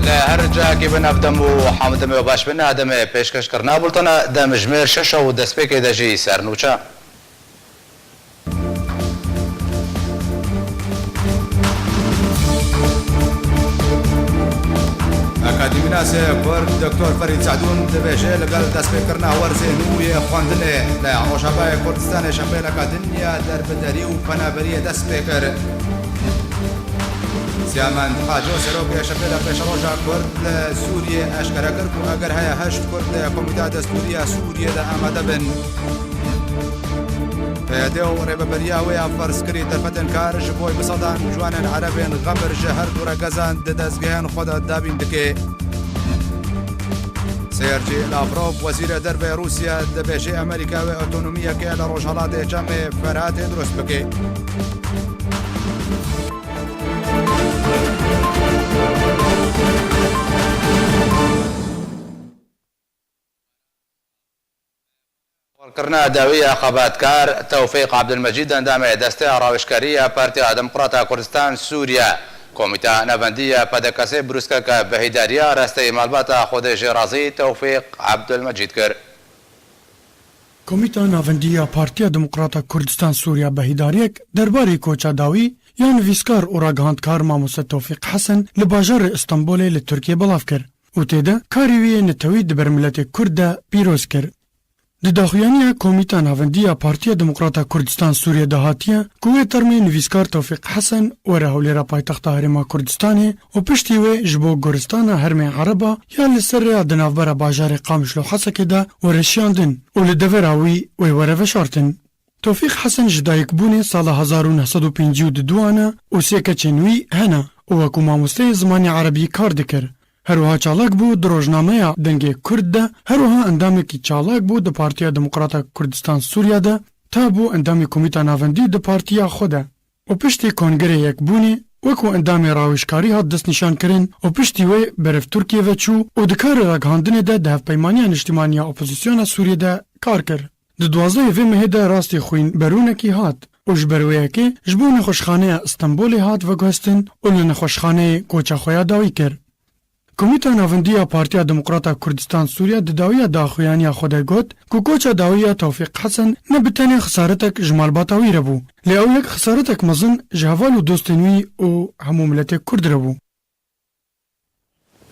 لهرجا كي بنفدم وحامد مي باش بنا دم پیشکش کرنا بولتنا دم جمير شش او دسپیک دجی سرنوچا أكاديمينا سيكور دكتور فريد سعدون دبيجي لقال دسبيكرنا ورزينوية خواندني لا روشاباي كردستان شبيل أكاديميا درب داري وفنابرية دسبيكر سيامان خاجو سروكي شبيل بيش روجا كرد سوريا أشكرا كركو أقر هيا هشت كرد كوميتا دستوريا سوريا دا أمادا بن فيديو ريبا برياوي فرس كري درفتن كارج بوي بصدان جوانن عربين غبر جهر دورا غزان ددزگهن خدا دابين دكي سيرجي لافروف وزير درب روسيا دبيجي امريكا واوتونوميا كي لروجهالات جامع فرات دروس بكي كرنا داوية خباتكار توفيق عبد المجيد اندام دسته راوشكارية بارتي ديمقراطية كردستان سوريا كوميتا نافندية بدكاسي بروسكا بهيداريا راسته مالباتا خود جرازي توفيق عبد المجيد كر كوميتا نافندية بارتي ديمقراطية كردستان سوريا بهيداريك درباري كوچا داوي يعني فيسكار اوراغاندكار ماموسة توفيق حسن لباجار اسطنبولي لتركيا بلافكر وتيدا كاريوية نتوي دبرملت كردة بيروسكر دداخویانی کمیته نافندی پارتی دموکرات کردستان سوریه دهاتیه کوه ترمی نویسکار توفیق حسن و رهولی را پایتخت هرما کردستانی و پشتی و جبو گورستان هرم عربا یا لسر دنافبر باجار قامشلو حسکه ده و رشیاندن و لدوراوی و ورفشارتن. توفیق حسن جدایک بونه سال 1952 و سیکه چنوی هنه و وکو ماموسته زمانی عربی کار دکر. هروها چالاک بو دروجنامه دنگ کرد ده هروها اندامی کی چالاک بو ده پارتیا دموکراتا کردستان سوریا ده تا بو اندامی کمیتا نافندی ده پارتیا خوده و پشتی کنگره یک بونی وکو اندامی راوشکاری ها دست نشان کرن و پشتی وی برف ترکیه و چو و دکار راگهاندن ده ده پیمانیان اجتماعی اپوزیسیون سوریه ده کار کر ده دوازه وی مهده راستی خوین برونکی هات و جبرویه که جبو نخوشخانه استنبولی هات و گوستن و نخوشخانه کوچا خویا داوی کر کمیته نافندی پارتی دموکراتا کردستان سوریا د داویه داخویانی خود گوت کوچا داویه توفیق حسن نه بتنی خسارتک جمال باتاوی ربو له یک خسارتک مزن جهوال و دوستنوی او همو ملت کرد ربو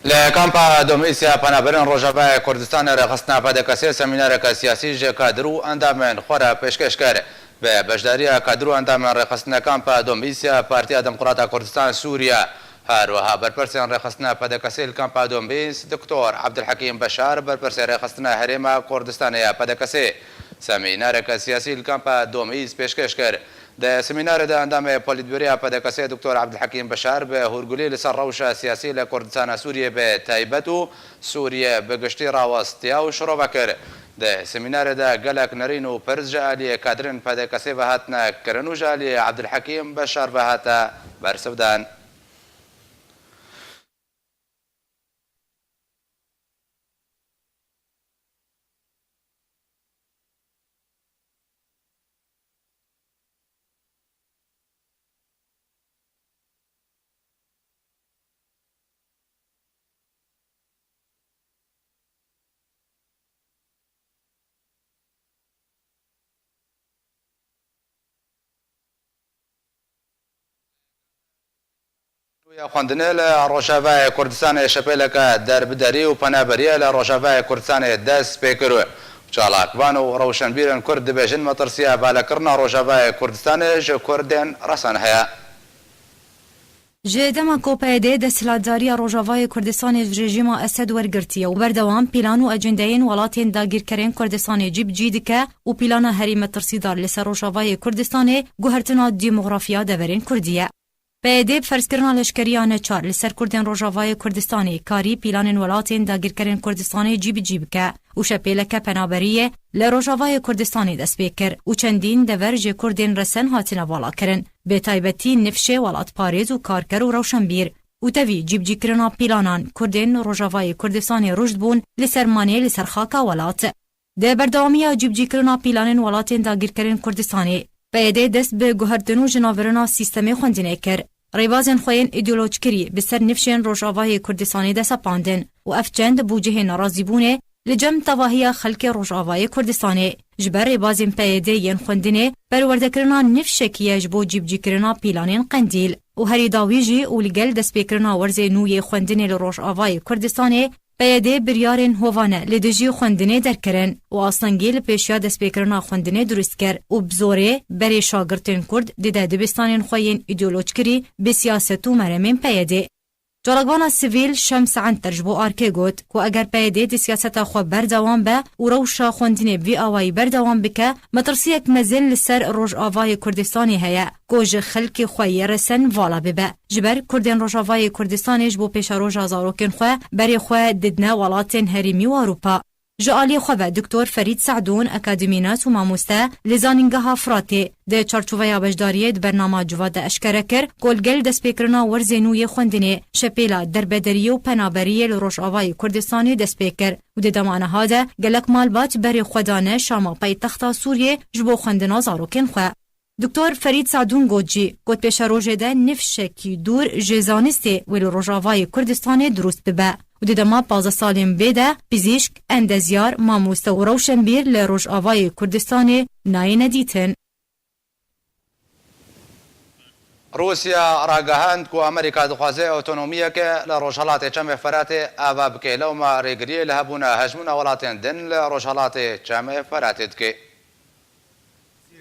لكامبا دوميسيا بنابرين روجابا كردستان رخصنا بدكاسي سمينار سياسي جا كادرو اندامن خورا پیشکشکر به بجداريا كادرو اندامن رخصنا كامبا دوميسيا بارتي دموکراتا کردستان سوريا هاروها برپرسیان رخصنا پدکسی کامپا دومبیس دکتور عبدالحکیم بشار برپرسی رخصنا هرما کردستان پدکسی سمینار سیاسی کامپا دومبیس پیشکش کرد. ده سمینار ده اندام پولیتبیریا پدکسی دکتور عبدالحکیم بشار به هورگولی لسر روش سیاسی لکردستان سوریه به تایبت و سوریه به گشتی راوستیا و شروع کرد. ده سمینار ده گلک نرین و پرز جالی کادرین پدکسی و هاتنا کرنو جالی عبدالحکیم بشار و هاتا برسودان. يا خواندنه لروجاوا كردستان شپلک دربداری و پنابریه لروجاوا كردستان دست پیکرو چالاک وانو روشنبیرن کرد بجن مطرسیا بالکرنا روجاوا كردستان ج کردن رسن هيا جدما کوپیده دستلاتداری روجاوای کردستان رژیم اسد ورگرتیه و بردوام پیلان و اجندهین ولاتین داگیرکرین کردستان جیب جیدکه و پیلان هریم ترسیدار لسر روجاوای کردستان گوهرتنا دیموغرافیا دورین کردیه. پیده فرسکرنا لشکریان چار لسر کردن روجاوای کردستانی کاری پیلان ولاتین داگیرکرین کردستان جیب که و شپیلک پنابریه لروجاوای کردستانی دست بیکر و چندین دورج کردین رسن هاتینا والا کرن به تایبتی نفشه ولات پاریز و کارکر و روشنبیر و تاوی جیب کرنا پیلانان کردین روجاوای کردستانی رشد بون لسر مانی لسر خاکا ولات ده بردوامی جیب کرنا پیلان ولاتین داگیرکرین کردستانی پیده دست به گوهردن و جناورنا سیستمی خوندینه کر ڕێبازên xwe yên îdeolojikirî bi ser nifşên Rojavayê Kurdistanê de sepandin û ev çend bûcihê nerazîbûnê li cem tevahiya xelkê Rojavayê Kurdistanê ji ber rêbazên PYD yên xwendinê perwerdekirina nifşekî ye ji bo cîbcîkirina pîlanên Qendîl û herî dawî jî û li gel destpêkirina werzê nû yê xwendinê li Rojavayê Kurdistanê PYD biryarên hovane li dijî xwendinê derkirin û astengî li pêşiya destpêkirina xwendinê durist kir û bi zorê berê şagirtên Kurd dide dibistanên xwe yên îdeolojikirî bi siyaset û meremên PYD. Çalakvana sivîl Şems Enter ji bo arkê got ku eger PYD di siyaseta xwe berdewam be û rewşa xwendinê vî awayî berdewam bike, metirsiyek mezin li ser Rojavayê Kurdistanê heye ku ji xelkê xwe yeresen vala bibe. Ji ber Kurdên Rojavayê Kurdistanê ji bo pêşaroja zarokên xwe berê xwe didine welatên herîmî û Ewropa. Ji aliyê xwe ve Dr. Ferîd Saedûn, akademînat û mamoste li zanîngeha Firatê di çarçoveya beşdariyê di bernama civa de eşkere kir ku li gel destpêkirina werzê nû yê xwendinê şepêla derbederiyê û penaberiyê li Rojavayê Kurdistanê dest pê kir û di demaniha de gelek malbat berê xwe dane Şama paytexta Sûriyê ji bo xwendina zarokên xwe. Dr. Ferîd Saedûn got jî got pêşerojê de nifşekî dûr ji zanistê wê li Rojavayê Kurdistanê durust bibe. û di dema 15 salên bê de pizîşk, endezyar, mamoste û rewşenbîr li Rojavayê Kurdistanê nayêne dîtin. روسیا راگەهاند ku ئەمریکا dixwaze otonomiyeke li Rojhilatê Çemê Feratê ava bike lewma rêgiriyê li hebûna hejmûna welatên din li Rojhilatê Çemê Feratê dike.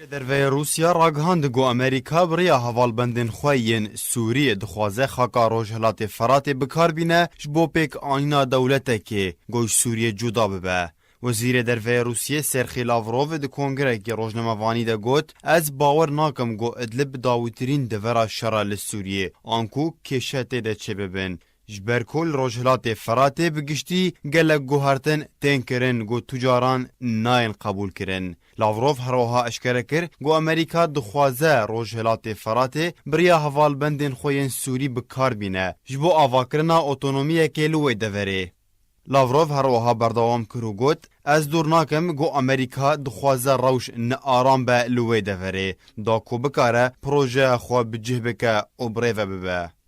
Derveyê Rûsya ragihandî ku Amerîka biriya hevalbendên xwe yên Sûriyê dixwaze xaka Rojhilatê Feratê bikar bîne ji bo pêk ayîna dewletekê ku ji Sûriyê cuda bibe. Wezîrê Derveyê Rûsyê Serxî Lavrov di kongrekê rojnamevanî de got ez bawer nakim ku Idlib dawîtirîn devera şera li Sûriyê an ku kêşe tê de çêbibin. Ji ber ku li Rojhilatê Feratê bi giştî gelek guhertin tên kirin ku tucaran nayên qebûl kirin. Lavrov her wiha eşkere kir ku Amerîka dixwaze Rojhilatê Feratê biriya hevalbendên xwe yên Sûrî bikar bîne ji bo avakirina otonomiyekê li wê deverê. Lavrov her wiha berdewam kir û got ez dûr nakim ku Amerîka dixwaze rewş nearan be li wê deverê da ku bikare projeya xwe bi cih bike û birêve bibe.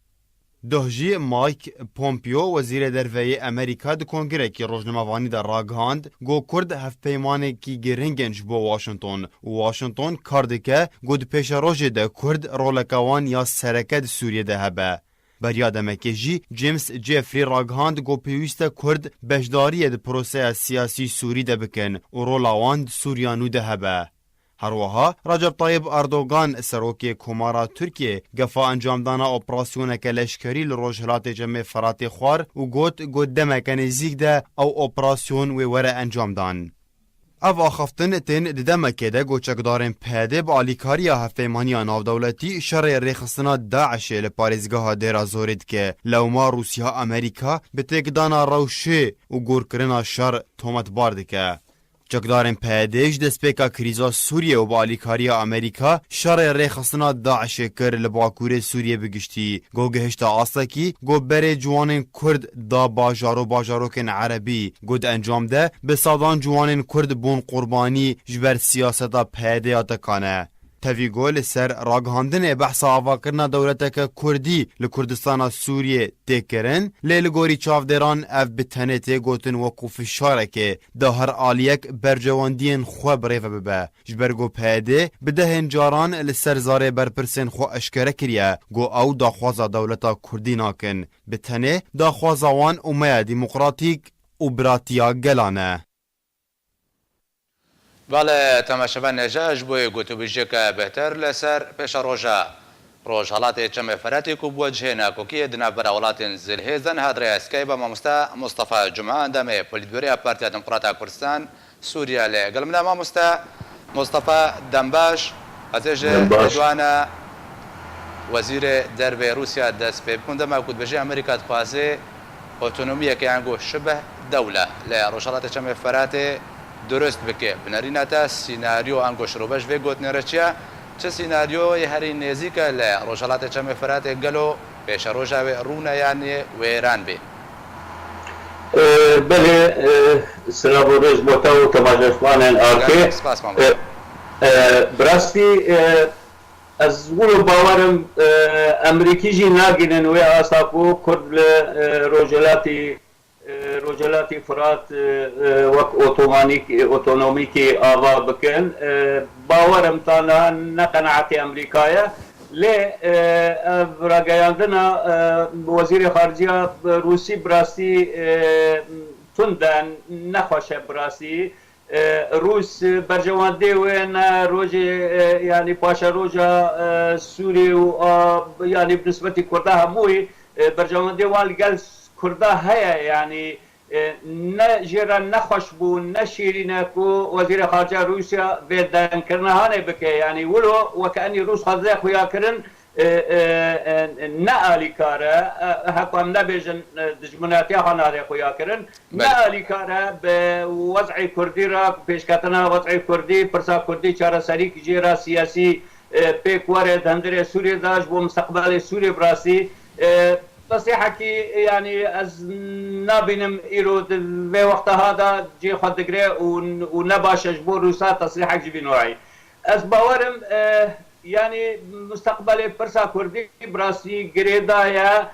Doh jî Mike Pompeo wezîrê derveyê Amerîka di kongrekê rojnamevanî de ragihand ku Kurd hevpeymanekî girîngên ji bo Washington û Washington kar dike ku di pêşerojê de Kurd roleka wan ya sereke di Sûriyê de hebe. Beriya demekê jî James Jeffrey ragihand ku pêwîst e Kurd beşdariyê di proseya siyasî Sûrî de bikin û rola wan di Sûriya nû de hebe. Her wiha Recep Tayyip Erdogan serokê Komara Tirkiye gefa encamdana operasyoneke leşkerî li Rojhilatê Çemê Feratê xwar û got ku demeke nêzik de ew operasyon wê were encamdan. Ev axaftin tên di demekê de goçekdarên PYD bi alîkariya hevpeymaniya navdewletî şerê rêxistina Daişê li parêzgeha Dêra Zorê dike. Lewma Rûsya Amerîka bi têkidana rewşê û gorkirina şer tometbar dike. Çekdarên PYD ji destpêka krîza Sûriyê û bi alîkariya Amerîka şerê rêxistina Daişê kir li Bakurê Sûriyê bigiştî. Got gihişta astekî got berê ciwanên Kurd da bajar û bajarokên Erebî. Got encam de bi sadan ciwanên Kurd bûn qurbanî ji ber siyaseta PYD tekane. Tevî got li ser ragihandinê behsa avakirina dewleteke Kurdî li Kurdistana Sûriyê tê kirin, lê li gorî çavdêran ev bi tenê tê gotin wekû fişarekê da her aliyek bercewendiyên xwe birêve bibe. Ji ber ku PYD bi dehên caran li ser zarê berpirsên xwe eşkere kiriye ku ew daxwaza dewleta Kurdî nakin. Bi tenê daxwaza wan ûmeya demokratîk û biratiya gelan e. Bale temaşevan neja ji bo gotûbêjiyeke bêhter li ser pêşeroja Rojhilatê Çemê Feratê ku bûye cihê nakokiyê di navbera welatên Zilhêzan hat rêyeskeyba mamoste Mustafa Cuma endamê Polîtbûrêya Partiya Demokrata Kurdistan Sûriya lê gel min e mamoste Mustafa dembaş ez ji Êdwana wezîrê derveyê Rûsya dest pê bikin dema ku dibêje Amerîka dixwaze otonomiyeke yan got şibeh dewle li Rojhilatê Çemê Feratê درست بکه بنرینه تا سیناریو انگوش رو بش و گوتنره چیه چه سیناریوی هری نزدیکه ل روشالات چمه فرات گلو پیش روزا رونه یعنی ویران بی. بله سلام روز بوده و تماشاچیان آرکی براستی از ولو باورم امریکی جی ناگینن و آساکو کرد روجلاتی فرات وک اوتونومیکی آوا بکن باورم تانا نقناعتی امریکایه لی راگیاندنا وزیر خارجیه روسی براستی تندن نخوشه براستی روس برجوانده وين روجي يعني باشا روجا سوري و يعني بالنسبة كردها موي برجوانده والقال كردها هيا يعني نجرا نخش بو نشيرينكو وزير خارجية روسيا بدن كرنا هاني بك يعني ولو وكأني روس خارجية خويا كرن نآلی کاره حکم نبیجن دشمناتی خانه خویا کردن نآلی کاره به وضع کردی را پیشکتنا وضع کردی پرسا کردی چاره سری کی جرا سیاسی پیکواره دندر سوریه داش و مستقبل سوریه براسی تصحیح کی یعنی از نبینم ایرو به وقت هذا جی خود دگره و نباشش بو روسا تصحیح کی بنوعی از باورم يعني مستقبل برسا كردي براسي قريدايا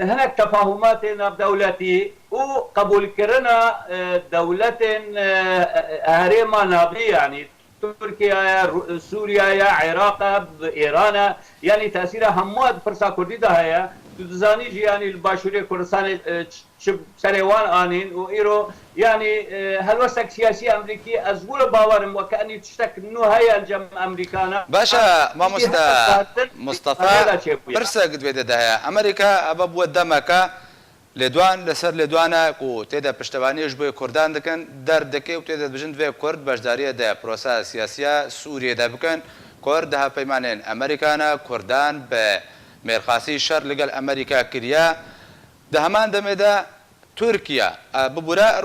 هناك تفاهمات دولتي وقبول كرنا دولة هريمة نابي يعني تركيا سوريا عراق إيران يعني تأثيرها همات برسا كردي داهيا تزاني يعني الباشوري كردستان سريوان آنين وإيرو يعني هلوسك سياسي أمريكي أزول باورم وكأني تشتك إنه هيا الجم أمريكانا باشا ما مصطفى برسا قد بيدا داهيا أمريكا أبا بود دمكا لدوان لسر لدوانا كو تيدا پشتوانيش بوي كردان دكن در دكي و تيدا بجند في كرد باشدارية دا بروسا سياسية سوريا دا بكن كرد ها بيمانين أمريكانا كردان ب ميرخاسي شر لقل أمريكا كريا ده همان دمدا تركيا ببورا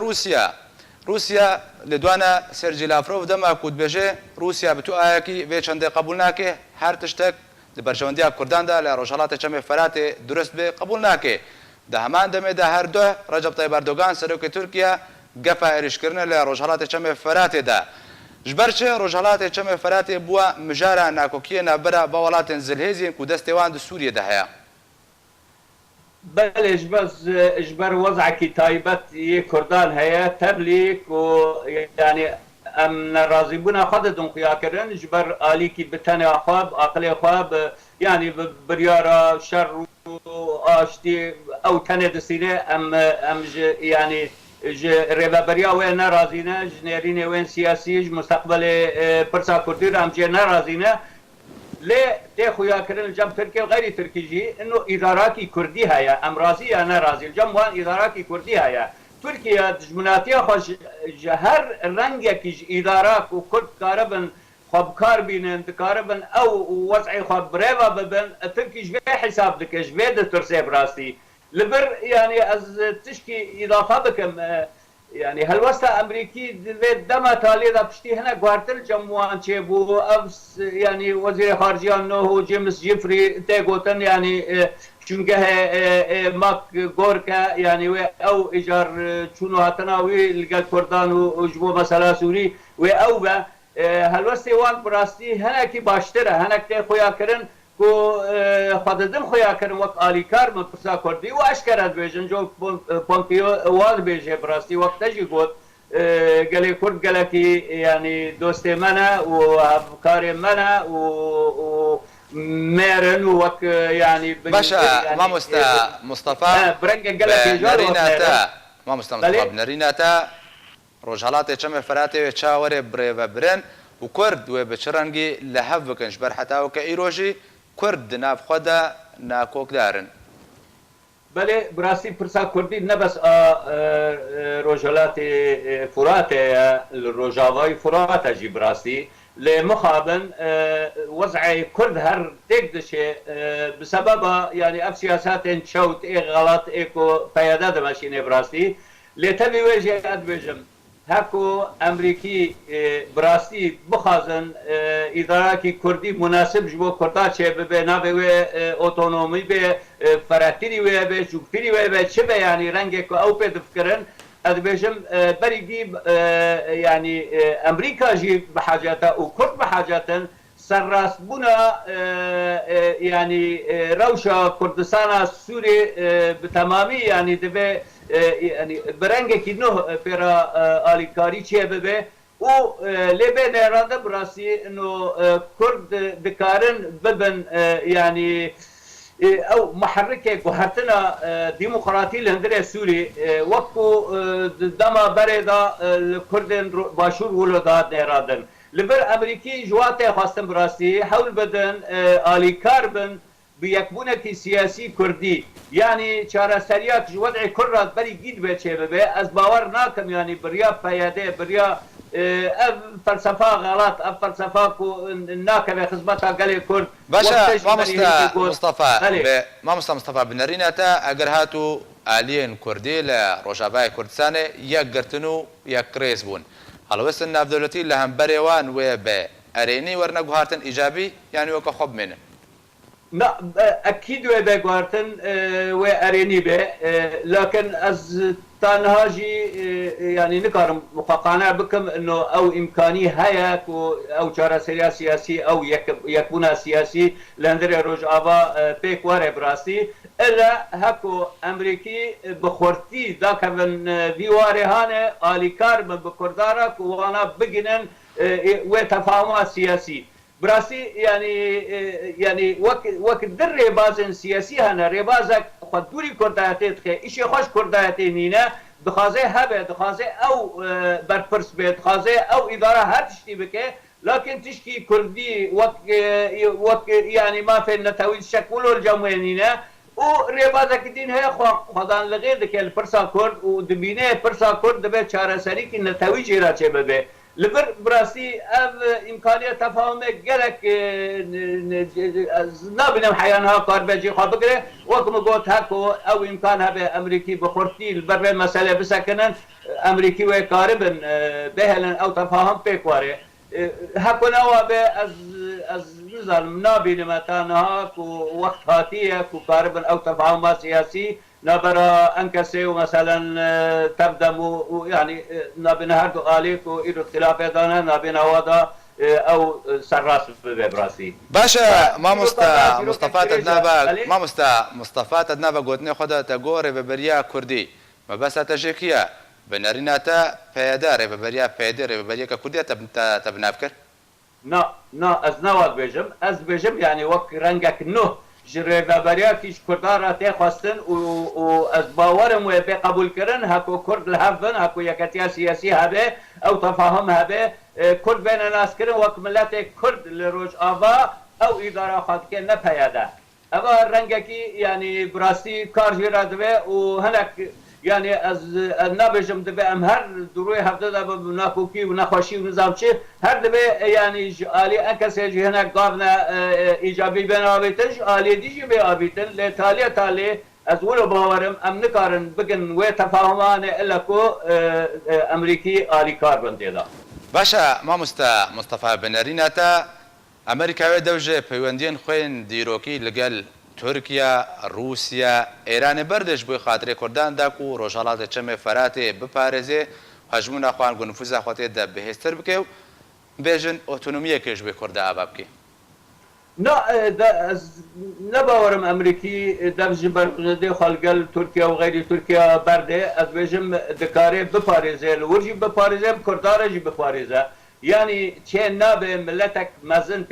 روسيا لدوانا سيرجي لافروف دما كود بيجي روسيا بتو آيكي في چنده قبولناكي هر تشتك برشونديا كردان دا لروجالات چمه فراتي درست بي قبولناكي ده همان دمدا هر دو رجب طيب اردوغان سروك تركيا قفا اريش كرنا لروجالات چمه فراتي دا جبرچه روجالات چمه فراتي بوا مجارا ناكوكينا برا بولات زلهيزين كو دستوان دو سوريا دهيا بله اجبر وضع کی تایبت یک کردان هیا تبلیغ و یعنی ام ناراضی بونا خودتون قیا کردن اجبر آلی کی بتن خواب عقل خواب یعنی بریارا شر و آشتی او تن دسینه ام یعنی رهبریا و ناراضینه جنرین و سیاسی مستقبل پرسا کردی ام جه ناراضینه ليه تخويا كرن الجم تركي وغير تركي جي انه اداراتي كردي هيا امرازي انا رازي الجم وان اداراتي كردي هيا تركيا دجمناتيا خوش جهر رنگك ادارات وكرد كاربن خبكار بين كاربن او وضعي خبريبا ببن تركي جبي حساب دك جبي ترسي براسي لبر يعني از تشكي اضافه بكم يعني هالوسطى امريكي دما تالي دا بشتي هنا غوارتل جموان تشيبو افس يعني وزير خارجيه انه جيمس جيفري تيغوتن يعني چونكه ماك غوركا يعني او ايجار چونو هتناوي لقى كردان وجبو مساله سوري او هالوسطى وان براستي هنا كي باشتره هنا كي خويا كرن کو خوددم خویا کردن وقت آلیکار من پرسا کردی و اشکرات بیشن جو پونتیو واد بیشه براستی وقتشی گفت گلی کرد گلی کی یعنی دوست منه و همکار منه و ميرن وك يعني باشا ما مصطفى برنگ گلی نريناتا ما مصطفى نريناتا روجالات چم فراتي چاور بري برن وكرد وبشرنجي لهف كنش برحتا وكايروجي كرد ناف خدا ناكوك دارن بله براسي برسا كردي نبس روجالات فراتي الروجاواي فراتي جي براسي لمخابن وضع كرد هر تقدش بسبب يعني اف سياسات شوت غلط ايكو قيادات ماشينه براسي لتبي وجه ادبجم هاكو امريكي براسي بخازن ادارة كردي مناسب جبو كردا چه به ناوي اوتونومي به فراتيري و به جوكتيري و به چه يعني رنگ کو او به فكرن ادبجم بريدي يعني امريكا جي بحاجاته وكرد بحاجاته سراسبونا يعني روشة كردستان سوري بتمامي يعني دبي يعني برنگه کی نه پیرا آلیکاری چیه ببه و لبه نراده براسی انه کرد دکارن ببن يعني او محركه قهرتنا ديمقراطي لهندره سوري وقو دما بريدا الكردن باشور ولدات نرادن لبر امريكي جواته خاصه براسي حول بدن آليكار بن بيكبونك سياسي كردي يعني چاره سريات وضع كرات بري جيد بچه از باور ناكم يعني بريا پياده بريا فلسفه غلط فلسفه کو ناکه خدمتها قال كرد باشا ما مصطفى بنرينا تا اگر هاتو الين كردي لروجافاي كردستان يقرتنو يكريس بون هل وسن ناف دولتي لهم بريوان و ب اريني ورنا غهارتن ايجابي يعني وك خب منه لا اكيد و بغارتن و اريني به لكن از تنهاجي يعني نكرم مقاقنع بكم انه او امكاني هيك او چاره سياسي او يكبونا سياسي لندر روجافا بيك وره براسي الا هكو امريكي بخورتي ذاك من فيواري هانه اليكار بكردارا وانا بجنن وتفاهم سياسي براسي يعني وقت در ريبازن سياسي هنا ريبازك خدوري كرداتي تخي اشي خوش كرداتي نينا دخازي هبه دخازي او برفرس بيت دخازي او اداره هر تشتي بكي لكن تشكي كردي وقت يعني ما في النتاويل شكلوا الجموينينا وريبازك دين هي خدان لغير دكي الفرسا كرد ودبينه فرسا كرد دبي چاره سري كي نتاوي جيرا چه ببه لبر براسي امكانيه تفاهم جلك نابنم حيانها كاربجي خابقره وكم قلت هكو او امكانها بامريكي بخورتي البر مساله بسكنن امريكي وكاربن بهلن او تفاهم بيكواري هكو نوا از نظام نابين متانها وقت هاتيه كاربن او تفاهم سياسي نبرا انكسي ومثلا تبدا يعني نبنا هردو اليك وايدو اختلاف دانا نبنا ودا او سراس براسي باشا ما مصطفى تدنابا ما مصطفى تدنابا قلتني خدا تغور ببريا كردي ما بس تجيكيا بنريناتا بيدار ببريا بيدر ببريا كردي تبنافكر نا از نواد بيجم يعني وك رنگك نو جري بابرياكيش كردارا تخواستن و از باورم و قبول كرن هكو كرد الهفن هكو يكتيا سياسي هبه او تفاهم هبه كرد بين الناس كرن وك ملت كرد لروج آفا او اداره خاطر نپياده اما رنگكي يعني براسي كار جيرا دبه و هناك يعني از نابجم دبه ام هر دروي هفته دبه ناكوكي و نخوشي و نظام چه هر دبه يعني آلي انكسي جي هناك قابنا ايجابي بين آبيتش آلي ديجي بي آبيتن لتالي از ولو باورم ام نكارن بگن و تفاهمان الا كو امريكي آلي كار بنديدا باشا ما مصطفى بنريناتا امريكا دوجه پيوندين خوين ديروكي لقل تركيا روسيا ايران بردش بو خاطر كردان داكو روجالات چم فراتي بپارزه هجمون خوان گو نفوذ اخوات د بهستر بكيو بيجن اوتونوميه كيش به كرد ابابكي نباورم امريكي دبج برده خلقل تركيا وغير تركيا برده از بيجم دكاري بپارزه الورجي بپارزه كردارجي بپارزه يعني چه نابه ملتك مزن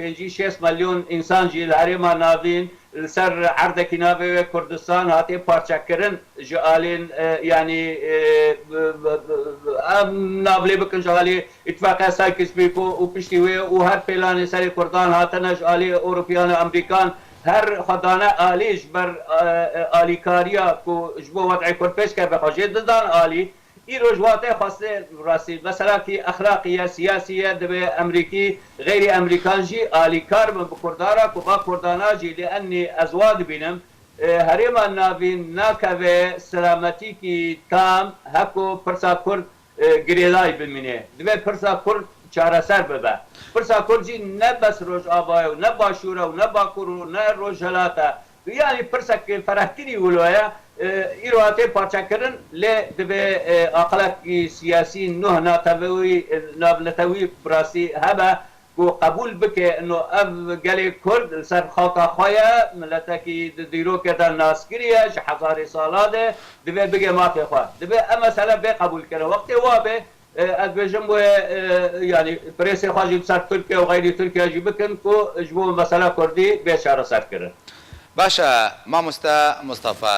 5-6 مليون انسان جي الهريما نابين سر عردك نابه كردستان هاتي پارچكرن جالين يعني نابلي بكن جالي اتفاق سايكس بيكو وبشتوي وهر بلان سر كردان هاتنا جالي اوروبيان امريكان هر خدانه آلیش بر آلیکاریا کو جبو وضع کرپش که بخواجه دادن آلی ای رجواته خواسته راستی مثلا کی اخلاقیه سیاسیه دبه امریکی غیر امریکان جی آلیکار من بکردارا کو با کردانا جی لانی ازواد بینم هریما نابین ناکوه سلامتی کی تام هکو پرسا کرد گریلای بمینه دبه پرسا کرد چاره سر ببه پرسا کرد جی نه بس روش آبایو نه باشوره و نه باکورو نه روش هلاتا يعني برسك فرحتني ولويا إيرواتي بارشكرن ل دبي أقلك سياسي نه ناتوي نابلتوي براسي هبا کو قبول بکه انه اف گلی کرد سر خاکا خواه ملتکی دیرو کدن ناسکریه ش هزار سالاده دبه بگه مافی خواه دبه اما سلا به قبول کنه وقتی وابه از بجم و یعنی پریس خواهی سر ترکیه و غیری ترکیه جی بکن که جبو مسئله کردی بیچاره سر کرن باشە مامۆستا مستەفا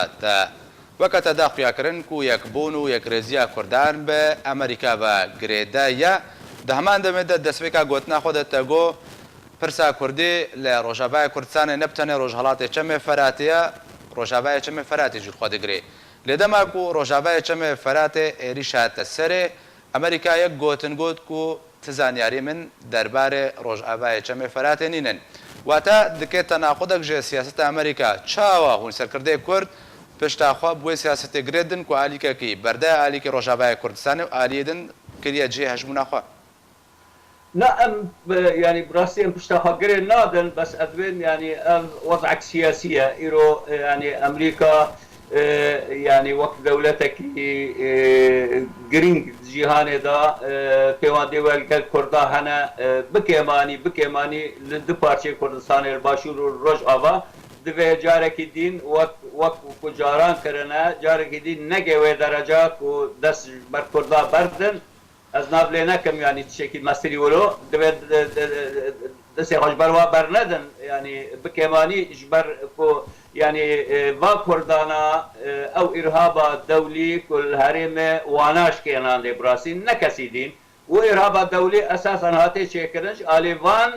وەکە تەدا قویاکردن و یەکبوون و یەکرێزیە کوردان بە ئەمریکا بە گرێدایە دە هەمان دەمێتە دەستپێکا گوتنا خۆ دەتەگۆ پرسا کوردی لە ڕۆژاوای کوردستانی نەبتەنێ ڕۆژهەڵاتی چەمێ فەراتەیە ڕۆژاوای چەمێ فەراتێکی خوا دەگرێ لێدەماک و ڕۆژاوای چەمێ فەراتێ ئێری شاتە سەرێ ئەمریکا یەک گوتن گوت و تزانیاری من دەربارێ ڕۆژئاوای چەمێ فەراتێ نینن واتە دکێت تەناقودەك ژێ سیاسەتە ئەمریکا چاوە هون سەرکردەی کورد پێشتاخوا بۆی سیاسەتێ گرێدن و ئالیکەکەی بەردای ئالیکی ڕۆژاوای کوردستانی و ئالیدن کردە جێ هەژمونەخوا لا ام يعني براسي ام بشتاخا قري نادن بس ادوين يعني وضعك سياسيه ايرو يعني امريكا يعني وقت دولتك جرينج جيهاني دا بيوان دول كردا هنا بكيماني لدو بارچه كردستان الباشور روج آوا دوه جارك دين وقت جاران کرنا جارك دين نگه درجه کو دست بر کردا بردن از نابله نکم يعني شکل مستری ولو دوه دست خوش بروا برندن يعني بكيماني جبر کو يعني با كردانا او ارهاب دولي كل هرم واناش كينان لبراسي نكسيدين وارهاب دولي اساسا هاتي شكرنش اليفان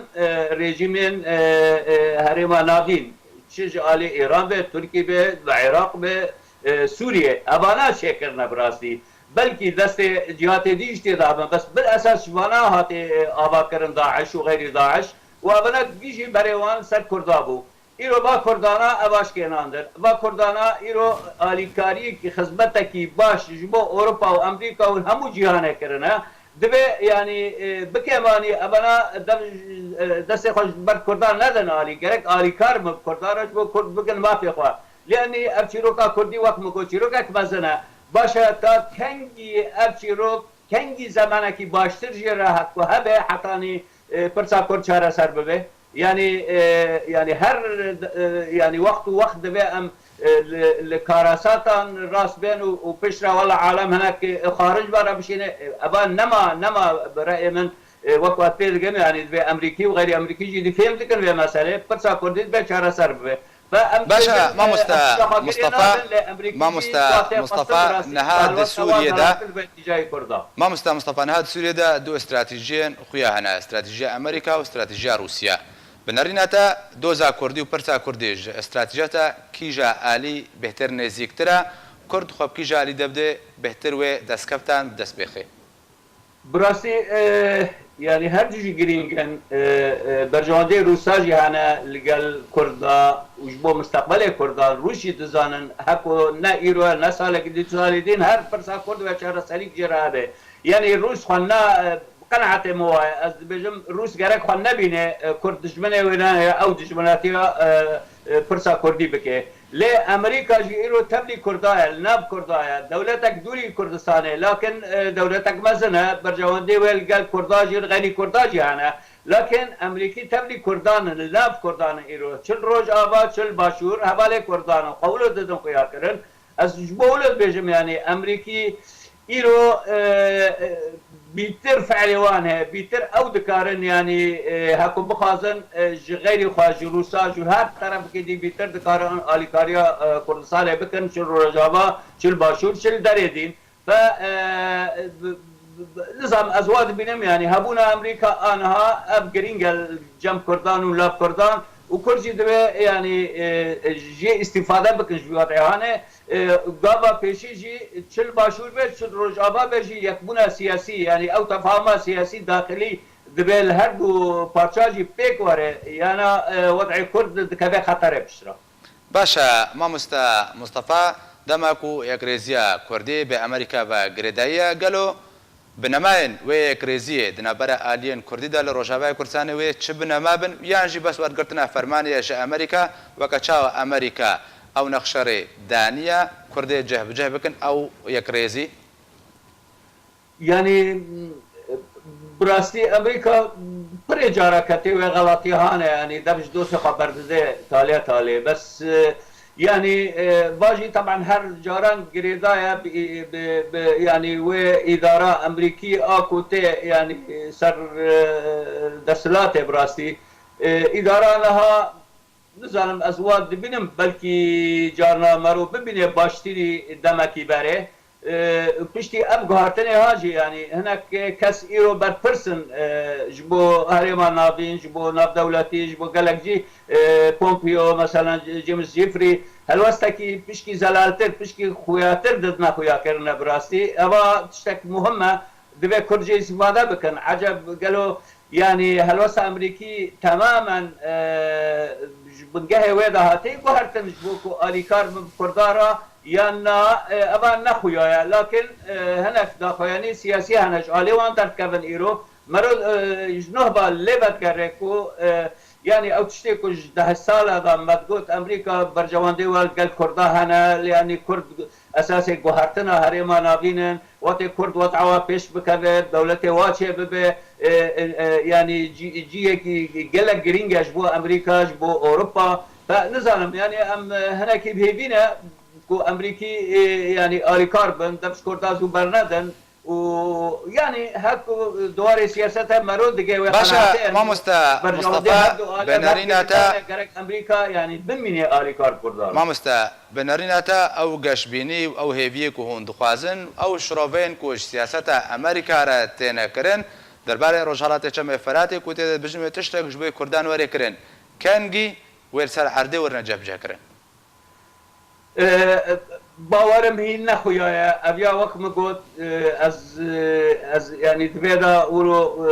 ريجيمين هرم نادين شج علي ايران به تركيا به العراق به سوريا ابانا شكرنا براسي بلكي دست جهات دي اجتهاد بس بالاساس وانا هاتي ابا كرن داعش وغير داعش وابنا بيجي بريوان سر كردابو ایرو با کردانا اواش کناندر با کردانا ایرو آلیکاری کی خدمت کی باش جبو اروپا و امریکا و همو جهان کرنه دبه یعنی بکمانی ابنا دست خوش بر کردان ندن آلی گرک آلیکار مب کردانش بو کرد بگن ما فی خوا لانی ارچیروکا کردی وقت مگو چیروکا کمزنه باشه تا کنگی زمانه کی باشتر جی راحت و هبه حتانی پرسا کرد چاره سر ببه يعني هر يعني وقت دبي ام الكاراساتان راس بين وبشرا ولا عالم هناك خارج برا بشينا ابان نما براي من وقت بيد يعني دبي امريكي وغير امريكي جي فهم ذكر في مساله برسا كرديت بشاره سرب باشا مصطفى نهاد سوريا دا مصطفى نهاد سوريا دا دو استراتيجيين خويا هنا استراتيجيه امريكا واستراتيجيه روسيا بنريناتا دوزا كردي وبرسا كرديج استراتيجيتا كيجا آلي بهتر نزيكترا كرد خوب كيجا آلي دبده بهتر و دسكفتان دسبخي براسي يعني هر جيجي جرينجن برجواندي روساجي هانا لقال كردا وجبو مستقبل كردا روسي دزانن هكو نا ايرو نا سالك دي تزاليدين هر برسا كرد وشهر ساليك جرابه يعني الروس خلنا قناعت مواي از بجم روس گرک خون نبینه کرد دشمنه وینا او دشمناتیا پرسا کردی بکه لی امریکا جی ایرو تبلی کردایه ناب کردایه دولتک دوری کردستانه لكن دولتک مزنه برجواندی ویل گل کرداجی غنی کرداجی هنه لكن امریکی تبلی کردان ناب کردان ایرو چل روج آباد چل باشور حواله کردان قولو دادن خویا کرن از جبولت بجم يعني امریکی ایرو بيتر فعلوانها بيتر او دكارن يعني هاكو بخازن غير خواج روسا جو هر طرف كدي بيتر دكارن اليكاريا كردستان بكن شل رجابا شل باشور شل دريدين ف نظام ازواج بينهم يعني هبونا امريكا انها اب جرينجل جنب كردان ولاب كردان وكرجي دبي يعني جي استفاده بكن جوات اهانه قابا بيشي جي تشل باشور بيت تشل رجابا بيجي يكبونا سياسي يعني او تفاهم سياسي داخلي دبي الهردو بارشاجي بيك وره يعني وضع كرد كبه خطر بشرا باشا مصطفى دماكو يكريزيا كردي بامريكا وغريدايا قالوا بنماين ويكريزيه دنابرا الين كردي دال روجاوي كردستاني وي تشبنا بن يعني بس ورقتنا فرمانيه جا امريكا وكتشاو امريكا او نخشري دانيا كردي جه بكن او يكريزي يعني براستي امريكا بري جاركتي وغلطي هانا يعني دبش دوسة خبر دزي تالي بس يعني باجي طبعا هر جاران قريدايا يعني وإدارة أمريكية آكوتي يعني سر دسلاتي براسي إدارة لها نزانم أزواد ببینم بلكي جارنا مرو ببینه باشتري دمكي باره پشتی اب گهارتنی هاجی يعني هناك كاس ايرو بر برسن جبو هريما نافين جبو ناف دولتي جبو قالك جي بومبيو مثلا جيمس جيفري هلوستكي بشكي زلالتر بشكي خوياتر ضدنا خويا كرنا براسي ابا تشتك مهمه دبي كرجي استفاده بكن عجب قالوا يعني هلوسا امريكي تماما بنجهي ويدا هاتي گهارتن جبوكو اليكار بكردارا يانا ابا نخويا لكن هناك داخوياني سياسي هناش علي وان تركبن ايرو مرو جنوبا ليبت كريكو يعني او تشتيكو 10 سال هذا مدقوت امريكا برجوان دول قال كردا هنا يعني كرد اساسي جوهرتنا هريما نابينن واتي كرد وضعوا بيش بكذا دولتي واتشي ببي يعني جي قالك جرينجا جبو امريكا جبو اوروبا فنزالم يعني ام هناك بهيبينا كو امريكي يعني اري كاربن دبش كوردازو برندن ويعني هاكو دواري سياسة مرود دقي باشا ما مصطفى بناريناتا امريكا يعني بميني اري كارب كوردار ما بناريناتا او قشبيني او هيفيكو هون دخوازن او شروفين كوش سياسة امريكا را تينا كرن درباري روجالات چم فراتي كوتي بجمع تشتك جبوي كردان وري كرن كانجي ويرسال عردي ورنجاب جاكرن باورم هي نخويا ابيا وقت ما قلت از يعني تبدا اورو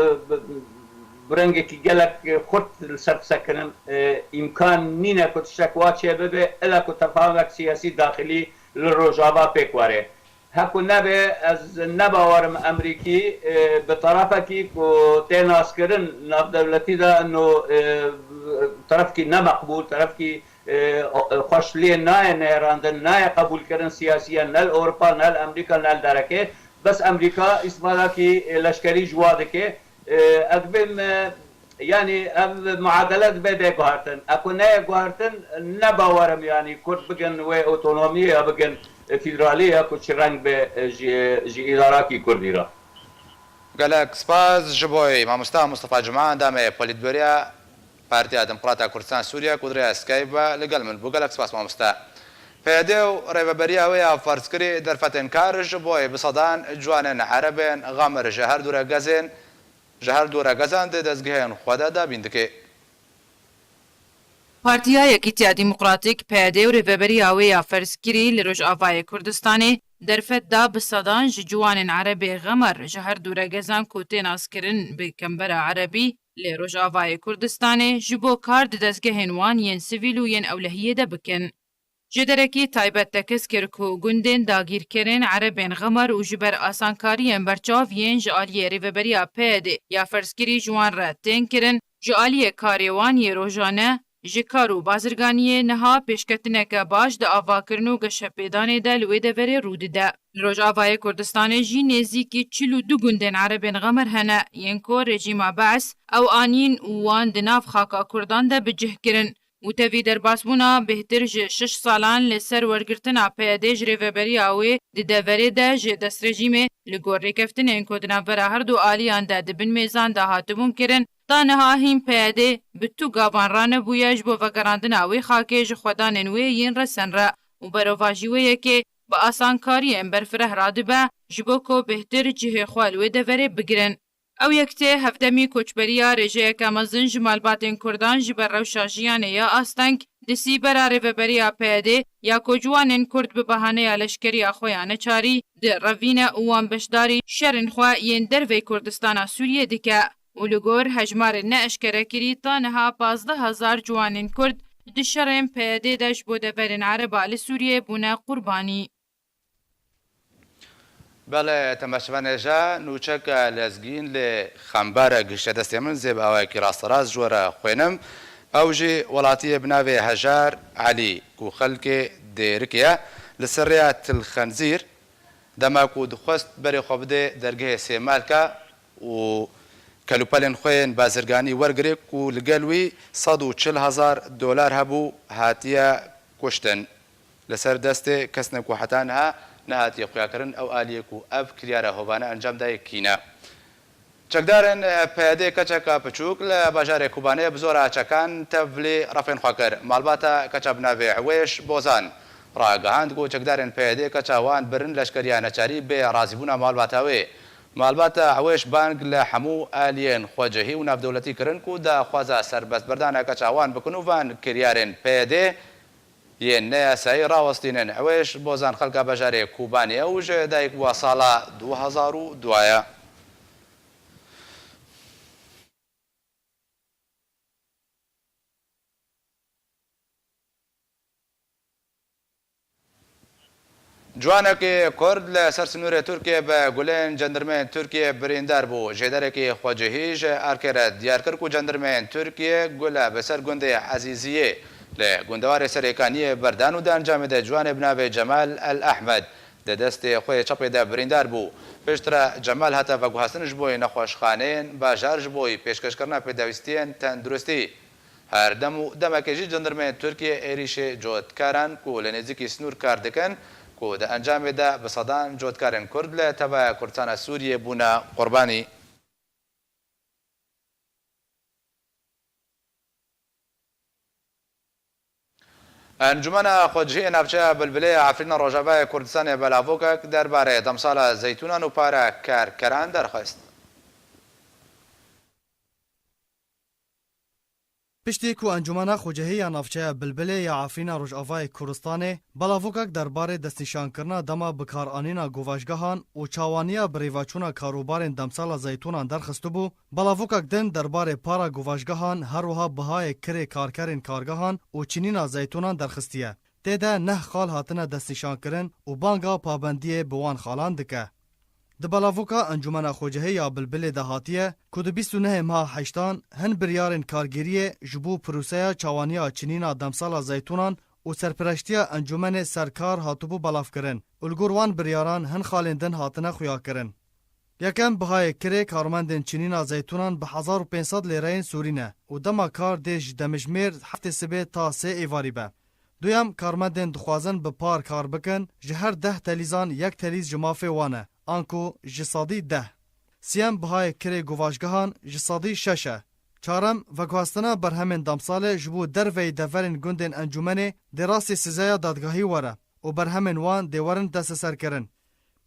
برنجك جلك خط السرف سكنن امكان نينا كنت شكواتشي ببي الا كنت تفاهمك سياسي داخلي للرجابه بيكواري هكو نبي از نباورم امريكي بطرفك وتناس كرن ناف دولتي دا انه طرفكي نمقبول طرفكي خوش لي ناي نيراندن ناي قبول كرن سياسيا نال اوروبا نال امريكا نال دركه بس امريكا اسمها كي لشكري جوادك ادبم يعني معادلات بده قهرتن اكو ناي قهرتن نباورم يعني كنت بجن و اوتونوميه بجن فيدراليه كنت شرنج بجي اداراتي كرديرا قالك سباز جبوي مع مصطفى جمعان دامي بوليتبوريا بارتيا ديمقراطيا كردستان سوريا كودريا سكايبا لقل من بوغالك سباس مامستا فيديو ريفابريا ويا فارسكري درفتن كارج بوي بصدان جوانن عربين غامر جهر دورا غازين جهر دورا غازان دزگهن خدا دا بيندكي پارتیا یکیتیا دیموکراتیک پیاده و ریوبری آویا فرسکری لروج آوای کردستانی درفت دا بصدان جوان عربی غمر جهر دورا گزان کوتین اسکرن به کمبر عربی لروج آوای کردستانی جبو کار دزگه هنوان ین سیویل و ین اولهیه دا بکن. جدرکی تایبت تکس کرکو گندین داگیر کرن عربین غمر و جبر آسانکارین برچاو ین جالیه ریوبری پیاده یا فرسکری جوان را تین کرن جالیه کاریوانی روزانه جکارو بازرگانی نها پیشکتنک باش د آواکرن و گشپیدان د لوی د وری رود ده روج آوای کردستان جی نزیکی 42 گوندن عربین غمر هنه ینکو رژیم بعث او آنین وان د ناف خاکا کردان ده بجه کرن و توی در باسبونا بهتر ج 6 سالان لسر ورگرتن پیاده ریوبری اوی د دوری ده ج دست رژیم لګور ریکفتن ینکو د ناف هر دو آلیان ده د بن میزان ده هاتبون کرن تانها هیم پیاده بتو گاوان رانه بویش بو وگراندن اوی خاکه جخودان نوی ین رسن را و برواجیوه که با آسانکاری امبر فره رادبه جبوکو بهتر جه خوالوی دوره بگرن. او یکته هفدمی کوچبریا رژه کامازن جمال باتن کردان جبر روشاجیانه یا آستنگ دسی براره و بریا پیاده یا کجوانن کرد به بهانه لشکری اخویانه چاری در روین اوان بشداری شرن خوا ین دروی کردستان سوریه دیکه و لگور هجمار نه اشکره کری تا نها 15,000 جوانین کرد دشرم پیاده دش بوده ورن عربا لسوریه بونه قربانی. بله تماشاوان جا نوچک لزگین لخمبار گشته دستی من زیب اوای کی راست راز جوره خوینم اوجی ولاتی بناوی هجار علی کو خلک دیرکیه لسریات الخنزیر دما کو دخست بری خوبده درگه سیمالکا و کەلوپەلێن خۆیان بازرگانی وەرگرێک و لەگەلوی 140,000 دۆلار هەبوو هاتیە کوشتن لەسەر دەستێ کەس نەکوحەتانها نەهاتیە قویاکردن ئەو ئالیەک و ئەف کریارە هۆبانە ئەنجامدای کینە. چەکدارن پەیادەی کەچەکە بچووک لە باژارێ کوبانەیە بزۆرە ئاچەکان تەڤلێ ڕەفێن خواکرد ماڵباتە کەچە بناوێ عوێش بۆزان ڕاگەهاند و چەکدارن پەیادەی کەچاوان برن لەشکریانە نەچاری بێ ڕازیبوونا ماڵباتاوێ ماڵباتە عوێش بانگ لە هەموو ئالیێن خۆجەهی و ناودەوڵەتی کردن و داخوازە سەربەست بەردانە کەچاوان بکن و وان کریارێن پەیادێ یەن نەیاسایی ڕاوەستینن عوێش بۆزان خەڵکە بەژارێ کوبانیە و ژێدایک وە ساڵە 2002. جوانێکی کورد لە سەر سنوورێ تورکیە بە گولێن جەندەرمێن تورکیە بریندار بوو ژێدەرێکی خۆجەهیش ئارکێرە دیارکرد و جەندەرمێن تورکیە گولە بەسەر گوندێ عەزیزیە لە گوندەوارێ سەرێکانیە بەردان و دانجامێدە جوانێ بناوێ جەمال ئەلئەحمەد دەدەستێ خۆی چەپێدا بریندار بوو پێشترە جەمال هەتە بەگوهاستنش بۆی نەخۆشخانەیەن باژارش بۆی پێشکەشکردنا پێداویستیان تەندروستی هەردەم و دەمەکێژی جەندەرمێن تورکیە عێریشێ جۆتکاران و لە نێزیکی سنوور کار دەکەن و دە ئەنجامێدا بە سەدان جۆتکارن کورد لە تەبایە کوردستانە سووریە بوونە قوربانی. ئەنجومەنە خۆجهەیە ناوچەیە بلبلەیە ئافرینە ڕۆژاوای کوردستانی بەلاڤۆکەک دەربارەی دەمساڵە زەیتونان و پارە کارکەران دەرخست. پشتی کو انجمنا خوجهی نافچه بلبله یا عفرینا روجاوای کوردستان بلاوکک درباره دستنیشانکرنا دما بکارانینا گواژگاهان و چاوانیا بریواچونا کاروبارن دمسالا زیتونان درخستو بو بلاوکک دن درباره پارا گواژگاهان هر وها بهای کری کارکرین کارگاهان و چینینا زیتونان درخستیه تیده نه خال هاتنه دستنیشانکرن و بانگا پابندیه بوان خالان دکه د بلاوکا انجمن خوجهی یا بلبل دهاتیه کو د 29 ماه 8 هن بریارن کارگیری جبو پروسه چاوانیا چینینا دمسالا زیتونان و سرپرشتیا انجمن سرکار هاتوبو بلاف کرن الگوروان بریاران هن خالندن هاتنه خویا کرن یکم بهای کری کارمندن چینینا زیتونان به 1500 لیرین سورینه و دما کار دیج دمجمیر هفته سبه تا 3 ایواری به دویم کارمندن دخوازن به پار کار بکن جهر 10 تلیزان یک تلیز جمافه وانه آنکو جسادی 10 سیم بهای کری گواژگاهان جسادی 6 چهارم وگواستنا برهمن دمساله جبو دروی دورن گوندن انجمن دراسی سزایا دادگاهی وره و برهمن وان دیورن دست سر کرن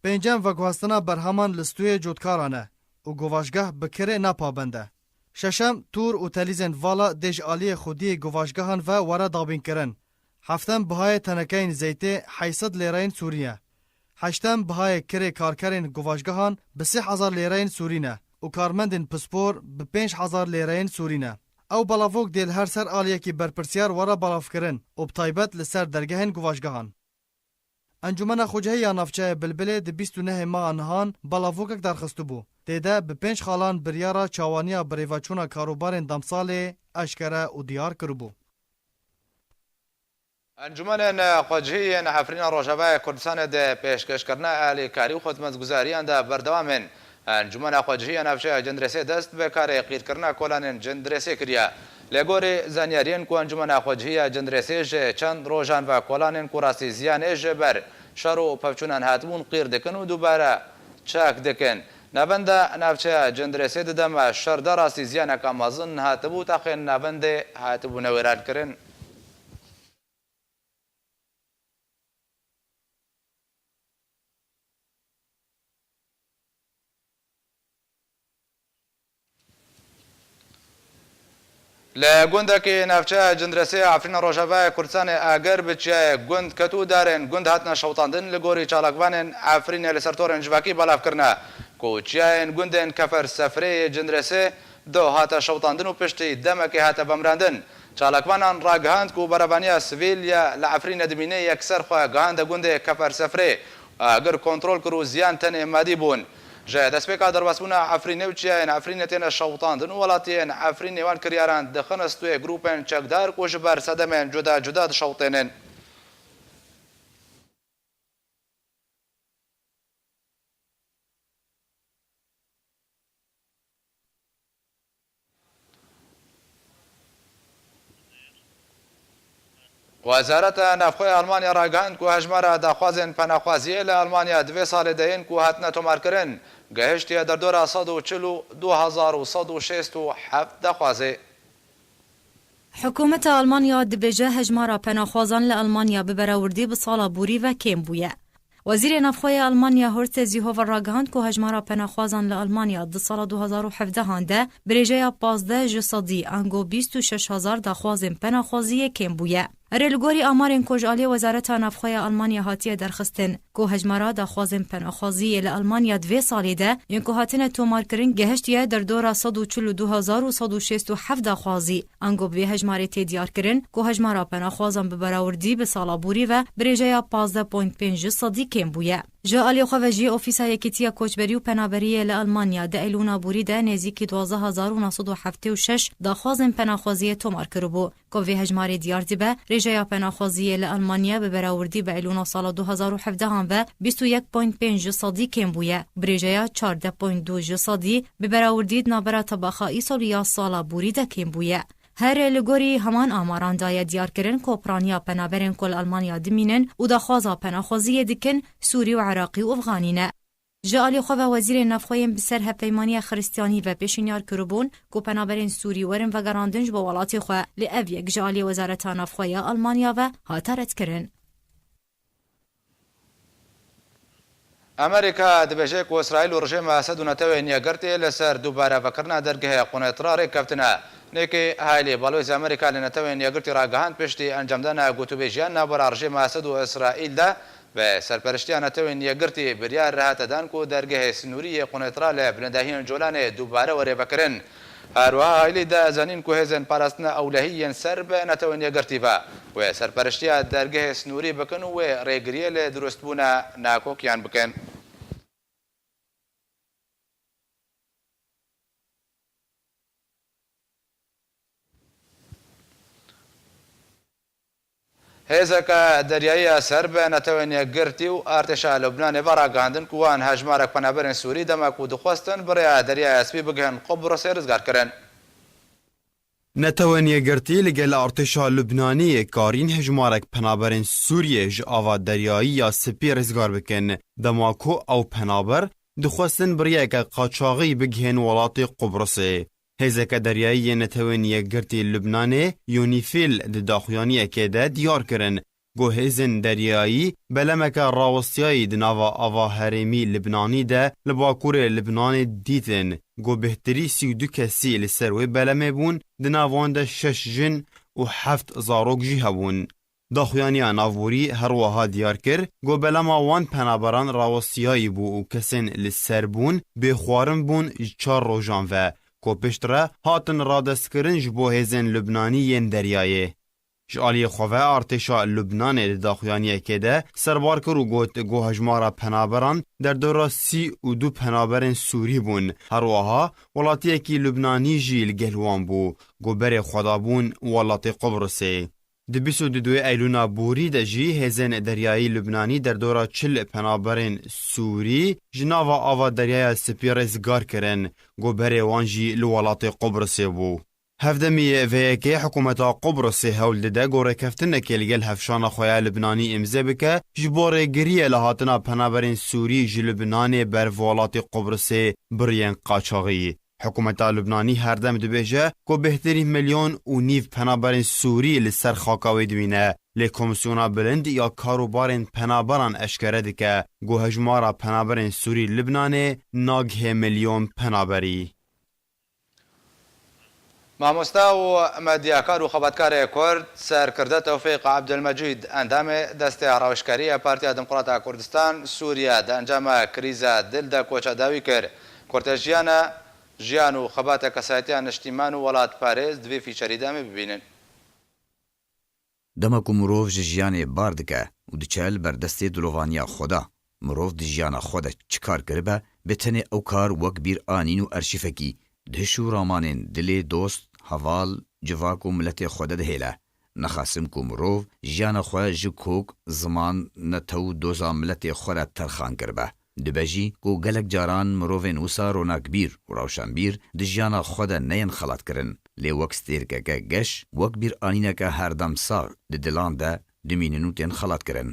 پنجم وگواستنا برهمان لستوی جودکارانه و گواژگاه بکره نپابنده ششم تور و تلیزن والا دیج آلی خودی گواژگاهان و وره دابین کرن هفتم بهای تنکین زیته 800 لیرین سوریه هشتم بهای کری کارکرین گواژگاهان به 3000 لیرین سورینه و کارمندین پسپور به 5000 لیرین سورینه او بلاوک دیل هر سر آلیه کی برپرسیار ورا بلاف کرن و بطایبت لسر درگهین گواژگاهان انجمن خوجهی یا نافچه بلبله د 29 ماه انهان بلاوکک درخستو بو دیده به 5 خالان بریارا چاوانیا بریواچونا کاروبارین دمسال اشکره و دیار کربو انجمن خوجهی عفرین روجاوای کوردستان ده پیشکشکردنا الیکاری و خدمتگزاریان ده بردوامن انجمن خوجهی نافچه جندرسی دست به کار قیرکردنا کولان جندرسی کریا لگوری زانیارین کو انجمن خوجهی جندرسی چند روزان و کولان کوراسی زیان جبر شرو پفچونان هاتمون قیر دکن و دوباره چاک دکن نبند نافچه جندرسی ددم شر دراسی زیان کامازن هاتبو تاخین نبند هاتبو نویران کرن لگوندکی نافچه جندرسی عفرین روجاوای کوردستان اگر بچه گوند کتو دارن گوند هاتنا شوطاندن لگوری چالاکوانن عفرین لسرتورن جواکی بلاف کرنا کوچیان گوندن کفر سفری جندرسی دو هاتا شوطاندن و پشتی دمکی هاتا بمراندن چالاکوانان را گهاند کو برابانیا سویل یا لعفرین دمینه یکسر خواه گهاند گوند کفر سفری اگر کنترل کرو زیان تن مادی بون جا دەستپێکا دەرباسبوونا عفرینە و چیایەن عفرینە تێنە شەوتاندن وڵاتیان عفرین نێوان کریاران دەخەنەستوێ گروپێن چەکدار کۆژبەر سەدەمێن جودا جودا دەشەوتێنن وزارت نافخۆی ئەڵمانیا ڕاگەاند و هەژمارە داخوازên پەناخوازیە لە ئەڵمانیا دوێ ساڵێ دەیەن و هاتنە تۆمارکردن گەهشتیە دەردۆرە 142,267 داخوازێ. حکوومەتە ئەڵمانیا دبێژە هەژمارە پەناخوازان لە ئەڵمانیا ببەراوردی bi sala borî ve kêm bûye. Wezîrê Navxweya Almanya Horst Seehofer ragihand ku hejmara penaxwazan li Almanya di sala 2017 de birêjeya 15 ji sedî ango 26,000 daxwazên penaxwaziyê kêm bûye. Erê li gorî amarên ku ji aliyê Wezareta Navxweya Almanya hatiye derxistin ku hejmara daxwazên penaxwaziyê li Almanya di vê salê de yên ku hatine tomarkirin gehiştiye derdora 142,167 daxwazî ango bi vê hejmarê tê diyarkirin ku hejmara penaxwazan bi berawردî bi sala borî ve birêjeya 15.5 ji sedî kêm bûye. Ji aliyê xwe ve jî Ofîsa Yekîtiya Koçberî û Penaberiyê li Almanya di Eylûna borî de nêzîkî 12,976 daxwazên penaxwaziyê tomar kiribû ku vê hejmarê diyar dibe rêjeya penaxwaziyê li Almanya bi berawردî bi Eylûna sala 2017 ve 21.5 ji sedî kêm bûye. Birêjeya 14.2 ji sedî bi berawردî di navbera tebaxayî soliya sala borî de kêm bûye. Her li gorî heman amaran daye diyarkirin kopraniya penaberên ku li Almanya dimînin û daxwaza penaxwaziyê dikin Sûrî û Iraqî û Efxanî ne. Ji aliyê xwe ve Wezîrên Navxweyên bi ser hevpeymaniya xristyanî ve pêşînyar kiribûn ku penaberên Sûrî werin vegerandin ji bo welatê xwe li ev yek ji aliyê Wezareta Navxweya Almanya ve hate redkirin. ئەمریکا دەبێژێ و ئیسرائیل و ڕژێمە ئەسەد و نەتەوەی نیەگرتێ لەسەر دووبارەڤەکردنا دەرگەهەیە قونێترا ڕێککەوتنە نێکی هایلێ بەڵۆیز ئەمریکا لە نەتەوەی نیەگرتی ڕاگەهاند پشتی ئەنجامدانا گوتوبێژیان ناوبەرا ڕژێمە ئەسەد و ئیسرائیلدا بە سەرپەرشتیان نەتەوەی نیەگرتی بریار ڕاهاتەدان و دەرگەهەی سنووریە قونێترا لە بنەداهین جۆلانێ دووبارە وەرێبەکردن. هەروەها هایلی دەزانین کو هێزن پاراستنە ئەولەهیەن سەر بە نەتەوەی نیەگرتی بە وێ سەرپەرشتیە دەرگەهەی سنووری بکەن و وێ ڕێگریە لە دروستبوونە ناکۆکیان بکەن. هێزەکە دەریاییە سەر بە نەتەوەی نیەگرتی و ئارتێشا لەبنانێ بەڕاگەاندن کوان هەژمارە پەنابەرên سووری دەمەک و دخواستن بڕێ دەریای ئەسپی بگەن قوبڕۆسێ ڕزگارکردن. نەتەوە نیەگرتی لەگەل ئارتێشا لوبنانیە کارین هەژمارێک پەنابەرên سووریە ji ava deryayî ya spî rizgar bikin dema ku ew penaber dixwestin biryeka qaçaxî bigihên welatê Qubrusê. Hêzeke deryayî yê netewên yekgirtî Lubnanê UNIFIL di daxuyaniyekê de diyar kirin got hêzên deryayî belemeke rawestiyayî di nava ava herêmî Libnanî de li bakurê Libnanê dîtin got bihtirî 32 kesî li ser wê belemê bûn di nav wan de 6 jin û 7 zarok jî hebûn. Daxuyaniya navborî her wiha diyar kir got belema wan penaberan rawestiyayî bû û kesên li ser bûn bêxwarin bûn ji 4 rojan ve ku piştre hatin radestkirin ji bo hêzên Lubnanî yên deryayê. Ji aliyê xwe ve artêşa Lubnanê li daxuyaniyekê de serbar kir û got hejmara penaberan derdora 32 penaberên Sûrî bûn. Her wiha welatiyekî Lubnanî jî li gel wan bû got berê xwedabûn welatê Qubrusê. Di 22 Eylûna borî de jî hêzên deryayî Lubnanî derdora 40 penaberên Sûrî ji nava ava deryaya Spî rizgar kirin got berê wan jî li welatê Qubrusê bû. Hevdemî vêyekê hikûmeta Qubrusê hewl dide got rêkeftinekê li gel hevşana xwe ya Lubnanî imze bike ji bo rêgiriyê li hatina penaberên Sûrî ji Lubnanê ber welatê Qubrusê biriyên qaçaxî. Hikûmeta Lubnanî herdem dibêje ku bêhterî milyon û nîv penaberên Sûrî li ser xaka wê dimîne. Lê Komîsyona Bilind ya karobarên penaberan eşkere dike got hejmara penaberên Sûrî Lubnanê nagihê milyon penaberî. مامۆستا و مەدیاکار و خەباتکارێ کورد سەرکردە تەوفیق عەبدولمەجید ئەندامێ دەستێ ڕاوشکاریە پارتیا دموکڕاتا کوردستان سووریا دە ئەنجامە کریزە دل دە کۆچەداوی کرد. کورتەژیانە ژیان و خەباتە کەسایەتیان نیشتیمان و وڵات پارێز دوێ فیچەریدامێ ببینن. دەمەک و مرۆڤ ji jiyanê bar dike û diçel berdestê dilovaniya xwe de. Mirov di jiyana xwe de çi kar kiribe bi tenê ew kar wek bîr anîn û erşîfekî di hiş û ramanên dilê dost, heval, civak û miletê xwe de dihêle. Nexwasim ku mirov jiyana xwe ji kok, ziman, netew û doza miletê xwe re terxan kiribe. Dibe jî ku gelek caran mirovên wisa ronakbîr û rawşenbîr di jiyana xwe de neyên xelatkirin. لێ وەک ستێرگەکە گەش وەک بیرئانینەکە هەردەم ساغ لە دڵان de dimînin û tên xelatkirin.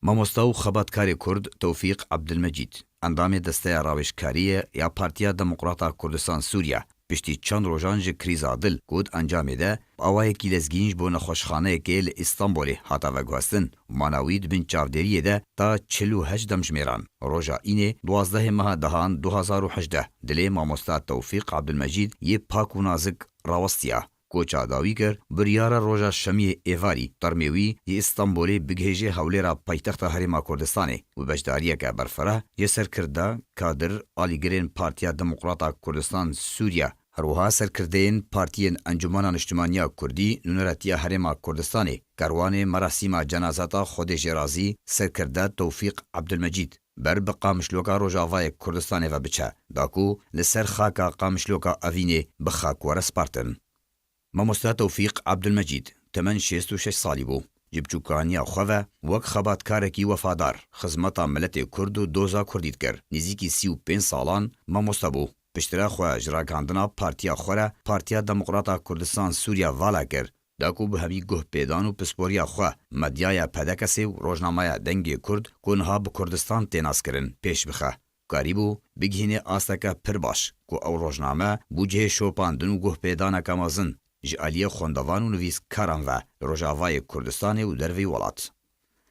Mamosta û xebatkarê Kurd Tewfîq Abdilmecîd endamê desteya rawêjkariyê ya Partiya Demokrata Kurdistan Sûriya piştî çend rojan ji krîza dil got encamê de awayekî lezgîn ji bo nexweşxaneyekê li İstanbolê hata veguhestin û mana wî di bin çavderiyê de ta 48 demjimêran. Roja înê 12 meha dehan 2018 dilê mamosta Tewfîq Abdilmecîd yê pak û nazik rawestiya. Koça dawî kir biryara roja şemiyê êvarî termê wî yê İstanbolê bigihêje hewlêra paytexta Herêma Kurdistanê û beşdariyeke berfireh yê serkirda Kadir alîgirên Partiya Demokrata Kurdistan Sûriya herwiha serkirdeyên partiyên Encumena Niştimaniya Kurdî nûneretiya Herêma Kurdistanê kerwanê merasîma cenazeta Xwedê Jêrazî serkirda Tewfîq Abdilmecîd ber bi qamişloka Rojavayê Kurdistanê ve biçe da ku li ser xaka qamişloka Evînê bi xakwere spartin. Mamosta Tewfîq Abdilmecîd temen 66 salî bû. Ji biçûkaniya xwe ve wek xebatkarekî wefadar xizmeta miletê Kurd û doza Kurdî dikir. Nêzîkî 35 salan mamosta bû. Piştira xwe ji ragihandina partiya xwe re Partiya Demokrata Kurdistan Sûriya vala kir. Da ku bi hemî guhpêdan û pisporiya xwe medyaya pedekesê û rojnamaya dengê Kurd ku niha bi Kurdistan tê naskirin pêş bixe. Karî bû bigihîne asteke pir baş ku ew rojname bû cihê şopandin û guhpêdaneka mezin ji aliyê xwendevan û nivîskaran ve li Rojavayê Kurdistanê û dervê welat.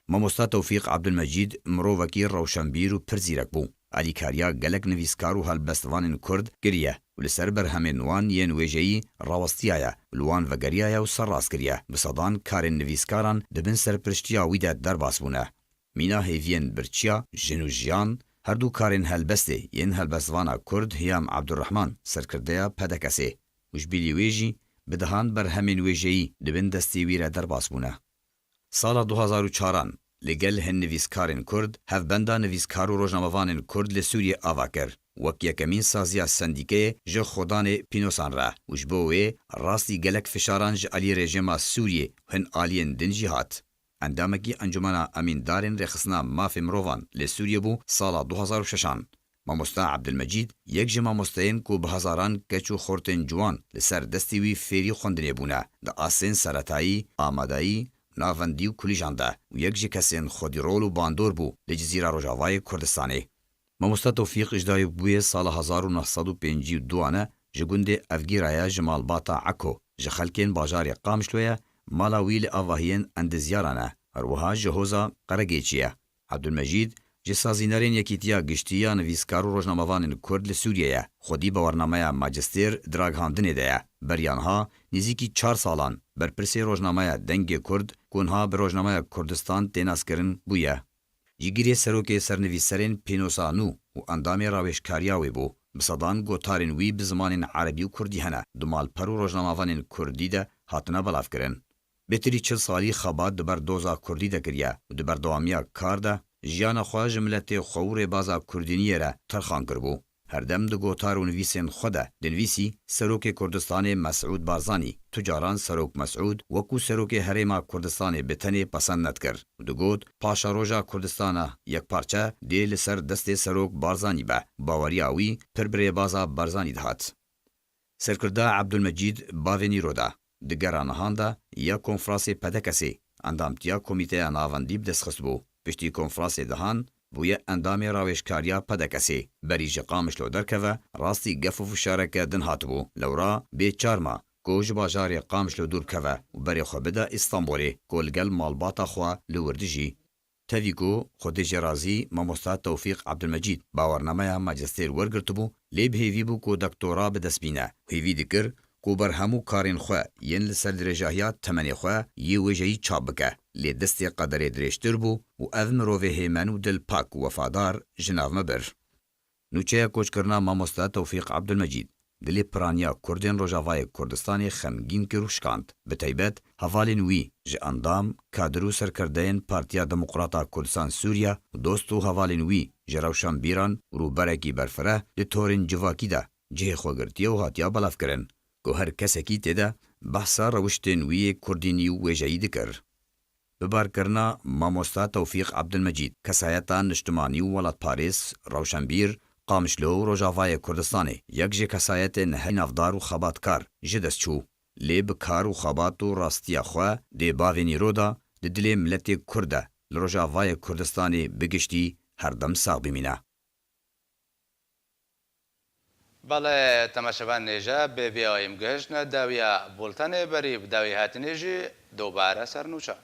Mamosta Tewfîq Abdilmecîd mirovekî rewşenbîr û pir zîrek bû. Alîkariya gelek nivîskar û helbestvanên Kurd kiriye û li ser berhemên wan yên wêjeyî rawestiyaye li wan vegeriyaye û serrast kiriye. Bi sedan karên nivîskaran dibin serpiriştiya wî de derbas bûne. Mîna hêviyên birçiya, jin û jiyan, herdû karên helbestê yên helbestvana Kurd Hiyam Abdurrahman serkirdeya pedekesê û ji bîlî wê jî bi dihan berhemên wêjeyî dibin destê wî re derbas bûne. Sala 2004 li gel hin nivîskarên Kurd hevbenda nivîskar û rojnamevanên Kurd li Sûriyê ava kir wek yekemîn saziya sendîkeyê ji xwedanê pînosan re û ji bo wê rastî gelek fişaran ji aliyê rejima Sûriyê hin aliyên din jî hat. Endamekî Encumena Emîndarên Rêxistina Mafê Mirovan li Sûriyê bû sala 2006. Mamosta Abdilmecîd yek ji mamosteyên ku bi hezaran keç û xortên ciwan li ser destê wî fêrî xwendinê bûne di asên seretayî, amadayî, navendî û kulîjan de û yek ji kesên xwedîrol û bandor bû li Cizîra Rojavayê Kurdistanê. Mamosta Tewfîq îjdayî bûye sala 1952 ji gundê Evgîraya ji malbata Eko ji xelkên bajarê Qamişloye mala wî li avahiyên endizyaran e herwiha ji hoza Qeregêçî ye. Abdilmecîd ji sazînerên Yekîtiya Giştî nivîskar û rojnamevanên Kurd li Sûriyeyê xwedî bawernameya majistêr di ragihandinê de ye. Beryanha nêzîkî 4 salan berpirsê rojnameya dengê Kurd ku niha bi rojnameya Kurdistan tê naskirin bûye. Jîgirê serokê sernivîserên pênosa nû û endamê rawêjkariya wê bû. Bi sedan gotarên wî bi zimanên Erebî û Kurdî hene. Du malper û rojnamevanên Kurdî de hatine belavkirin. Bêtirî 40 salî xebat di ber doza Kurdî de kiriye û di berdewamiya kar de jiyana xwe ji miletê xwe û rêbaza Kurdîniyê re terxan kirbû. Herdem di gotar û nivîsên xwe de dinivîsî Serokê Kurdistanê Mesûd Barzanî tu caran Serok Mesûd wekû Serokê Herêma Kurdistanê bi tenê pesend nedikir û digot paşa roja Kurdistana yekparçe dê li ser destê Serok Barzanî be baweriya wî pir bi rêbaza Barzanî dihat. Serkirda Abdilmecîd bavê Nîro de di gera nihan de ya konferansê pedekesê endamtiya komîteya navendî bi destxist bû. Piştî konferansê dihan bûye endamê rawêjkariya pedekesê berî ji Qamişlo derkeve rastî gef û fişareke din hatibû. Lewra bê çarma ku ji bajarê Qamişlo dûr keve û berê xwe bide İstanbolê ku li gel malbata xwe li wir dijî. Tevî ku Xwedê Jêrazî mamosta Tewfîq Abdilmecîd bawernameya majistêr wergirtibû lê bihêvî bû ku doktora bi dest bîne. Hêvî dikir ku ber hemû karên xwe yên li ser dirêjahiya temenê xwe yê wêjeyî çap bike. Lê destê qederê dirêjtir bû û ev mirovê hêmen û dilpak û wefadar ji nav me bir. Nûçeya koçkirina mamosta Tewfîq Abdilmecîd dilê piraniya Kurdên Rojavayê Kurdistanê xemgîn kir û şikand. Bi taybet hevalên wî ji endam, kadir û serkirdeyên Partiya Demokrata Kurdistan Sûriya û dost û hevalên wî ji rewşenbîran û rûberekî berfireh li torên civakî de cihê xwegirtiye û hatiya belavkirin. Ku her kesekî têde behsa rewiştên wî yê Kurdînî û wêjeyî dikir. Bi barkirina mamosta Tewfîq Abdilmecîd kesayeta niştimanî û welatparêz, rewşenbîr, قامشلو و Rojavayê Kurdistanê yek ji kesayetên herî navdar û xebatkar ji dest çû. Lê bi kar û xebat û rastiya xwe dê bavên îro da di dilê miletê Kurd de li Rojavayê Kurdistanê bigiştî herdem sax bimîne. بەڵێ تەماشەبان نێژە بێ بیاویم گەشتە داویە بولتەنێ بەری بداوی هاتنێژی دووبارە سەرنووچە.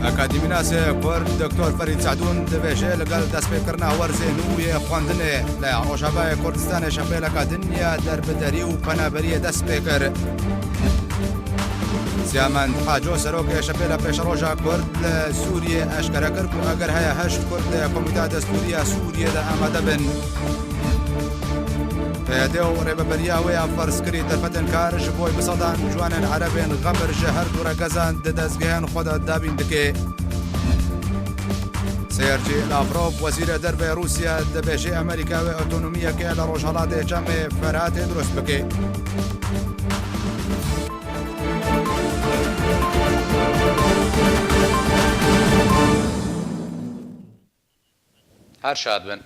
ئەکادیمی ناسێ کورد دکتۆر فەرید سعدون دەبێژێ لەگەڵ دەستپێکردنا وەرزێن و یە خواندنێ لە ڕۆژاوای کوردستانê شەپێلەکە دنیا دەربدەری و پەنابەریە دەست پێ کرد. سیامەند حاجۆ سەرۆکێ شەپێلە پێشەڕۆژە کورد لە سووریێ ئەشکەرە کرد و ئەگەر هەیە 8 کورد لە کۆمیتا دەستوریە سووریێدا ئامادە بن. پێدێ و ڕێبەبەریاوەیە فەرزکردی دەرفەتن کار ji بۆی بسەدان جوانن عەرەبێن غەمر ji هەر دوو ڕێگەزان دەدەستگەیان خۆدا دابین دکێ. سێرجی لاڤرۆڤ وەزیرە دەربەی رووسیا دەبێژێ ئەمریکاوی ئۆتۆنۆمیەکە لە ڕۆژهەڵاتێ جەمێ فەرهاتێ دروست بکێ. هەر شاد بن.